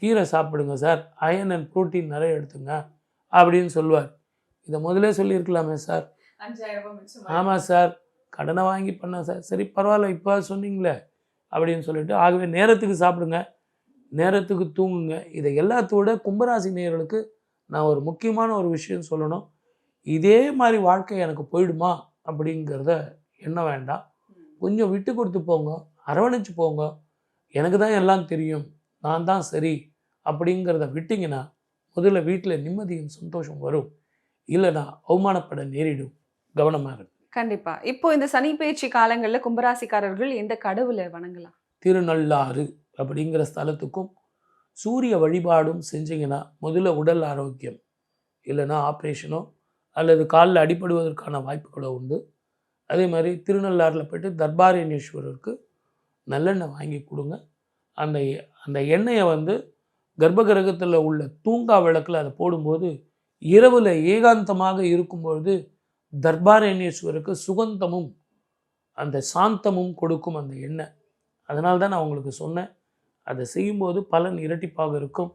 கீரை சாப்பிடுங்க sir, iron and protein நிறைய எடுத்துங்க அப்படின்னு சொல்லுவார். இதை முதலே சொல்லியிருக்கலாமே சார். 5000 ரூபாய் மிச்சம். ஆமாம் சார், கடனை வாங்கி பண்ணேன் சார். சரி பரவாயில்ல, இப்போ சொன்னீங்களே அப்படின்னு சொல்லிட்டு, ஆகவே நேரத்துக்கு சாப்பிடுங்க, நேரத்துக்கு தூங்குங்க. இதை எல்லாத்தோட கும்பராசி நேயர்களுக்கு நான் ஒரு முக்கியமான ஒரு விஷயம் சொல்லணும். இதே மாதிரி வாழ்க்கை எனக்கு போயிடுமா அப்படிங்கிறத எண்ண வேண்டாம். கொஞ்சம் விட்டு கொடுத்து போங்க, அரவணைச்சு போங்க. எனக்கு தான் எல்லாம் தெரியும், நான் தான் சரி அப்படிங்கிறத விட்டிங்கன்னா முதல்ல வீட்டில் நிம்மதியும் சந்தோஷம் வரும். இல்லைனா அவமானப்பட நேரிடும். கவனமாக இருக்கு. கண்டிப்பா. இப்போ இந்த சனி பெயர்ச்சி காலங்களில் கும்பராசிக்காரர்கள் எந்த கடவுளை வணங்கலாம்? திருநள்ளாறு அப்படிங்கிற ஸ்தலத்துக்கும் சூரிய வழிபாடும் செஞ்சிங்கன்னா முதல்ல உடல் ஆரோக்கியம், இல்லைன்னா ஆப்ரேஷனோ அல்லது காலில் அடிபடுவதற்கான வாய்ப்புகளோ உண்டு. அதே மாதிரி திருநள்ளாறில் போய்ட்டு தர்பாரண்யேஸ்வரருக்கு நல்லெண்ணெய் வாங்கி கொடுங்க. அந்த அந்த எண்ணெயை கர்ப்ப கிரகத்தில் உள்ள தூங்கா விளக்கில் அதை போடும்போது இரவில் ஏகாந்தமாக இருக்கும்பொழுது தர்பாரண்யேஸ்வருக்கு சுகந்தமும் அந்த சாந்தமும் கொடுக்கும் அந்த எண்ணெய். அதனால தான் நான் உங்களுக்கு சொன்னேன், அதை செய்யும்போது பலன் இரட்டிப்பாக இருக்கும்.